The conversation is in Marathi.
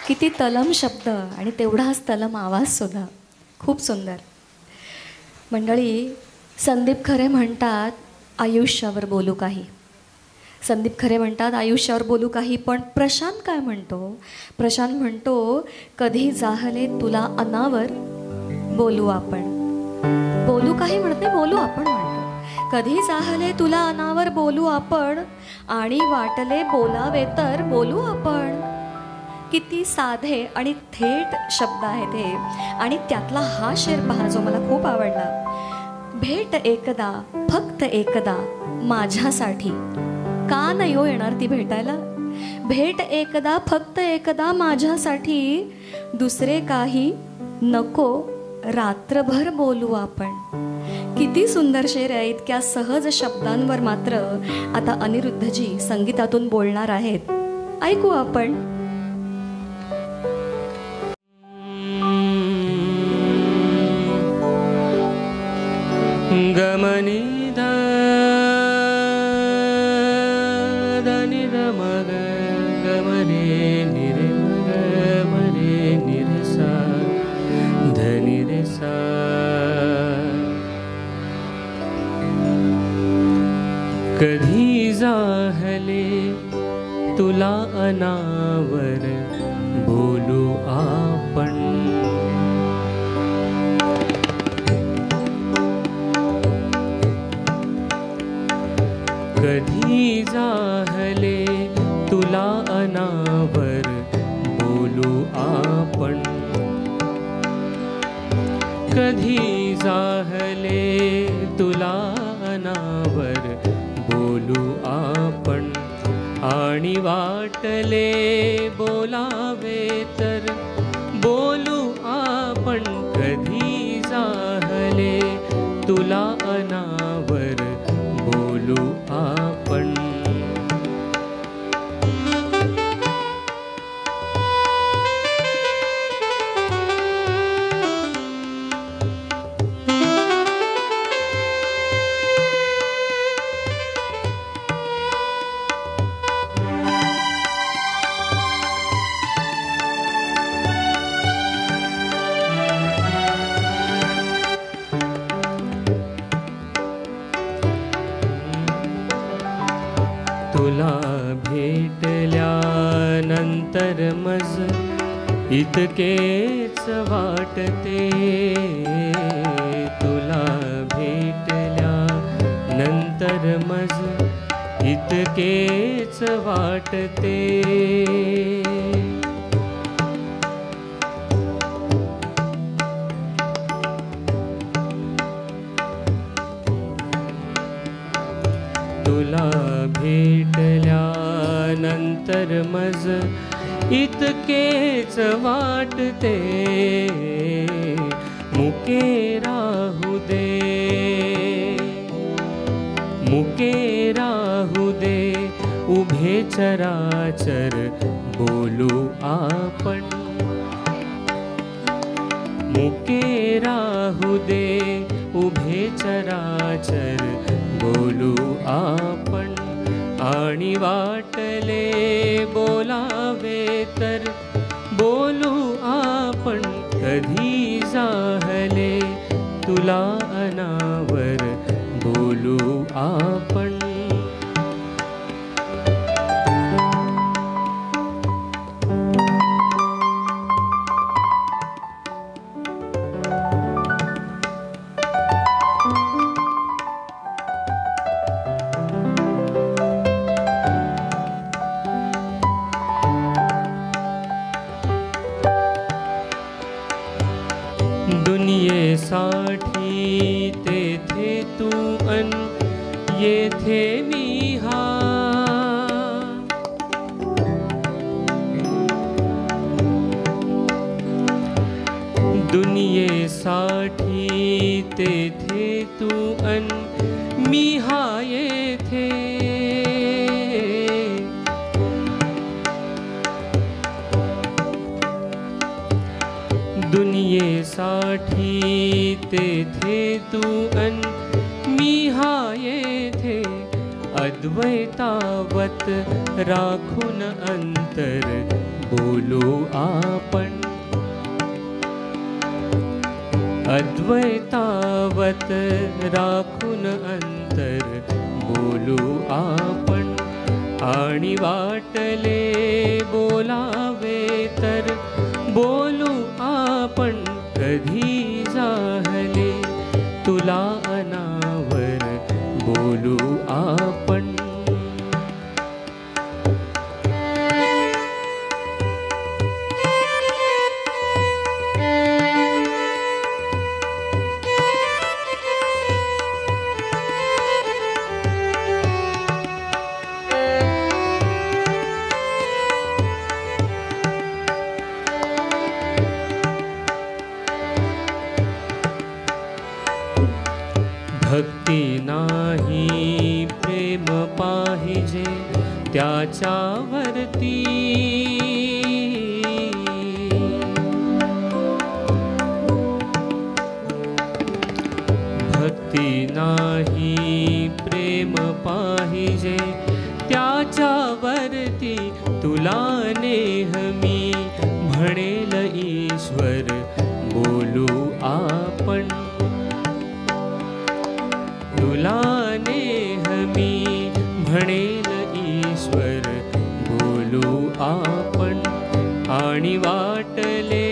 किती तलम शब्द आणि तेवढाच तलम आवाजसुद्धा. खूप सुंदर. मंडळी, संदीप खरे म्हणतात आयुष्यावर बोलू काही. संदीप खरे म्हणतात आयुष्यावर बोलू काही. पण प्रशांत काय म्हणतो? प्रशांत म्हणतो कधी जाहले तुला अनावर बोलू आपण. बोलू काही म्हणत नाही, बोलू आपण म्हणतो. कधी जाहले तुला अनावर बोलू आपण, आणि वाटले बोलावे तर बोलू आपण. किती साधे आणि थेट शब्द आहेत हे. आणि त्यातला हा शेर पहा जो मला खूप आवडला. भेट एकदा, फक्त एकदा माझ्यासाठी. का नाही हो येणार ती भेटायला? भेट एकदा, फक्त एकदा माझ्यासाठी. दुसरे काही नको, रात्रभर बोलू आपण. किती सुंदर शेर आहे. इतक्या सहज शब्दांवर मात्र आता अनिरुद्धजी संगीतातून बोलणार आहेत. ऐकू आपण. गमनी धनी मग गमरे निरे मग मरे निरे सा धनी रे सा. कधी जाहले तुला अनावर बोलू आपण. कधी जाहले तुला अनावर बोलू आपण. कधी जाहले तुला अनावर बोलू आपण. आणि वाटले बोलावे तर बोलू आपण. कधी जाहले तुला अनावर बोलू आपण. तुला भेटल्यानंतर मज इतकेच वाटते. तुला भेटल्यानंतर मज इतकेच वाटते. तुला भेटल्यानंतर मज इतकेच वाटते. मुके राहू दे, मुके राहू दे उभे चराचर बोलू आपण. मुके राहू दे उभे चराचर बोलू आपण. आणि वाटले बोलावे तर बोलू आपण. कधी जाहले तुला अनावर बोलू आपण. दुनियेसाठी तेथे तू अन येथे मी हा. दुनियेसाठी तेथे तू अन मी हा येथे. दुनियेसाठी तेथे तू अन मी हा येथे. अद्वैतावत राखून अंतर बोलू बोलू आपण. अद्वैतावत राखून अंतर बोलू आपण. आणि वाटले बोलावे तर बोलू आपण. कधी जाहले तुला अनावर बोलू आपण. भक्ती नाही प्रेम पाहिजे त्याच्यावरती. भक्ती नाही प्रेम पाहिजे त्याच्यावरती. तुला नेहमी म्हणेल ईश्वर बोलू आपण. तुला नेहमी म्हणेल ईश्वर बोलू आपण. आणि वाटले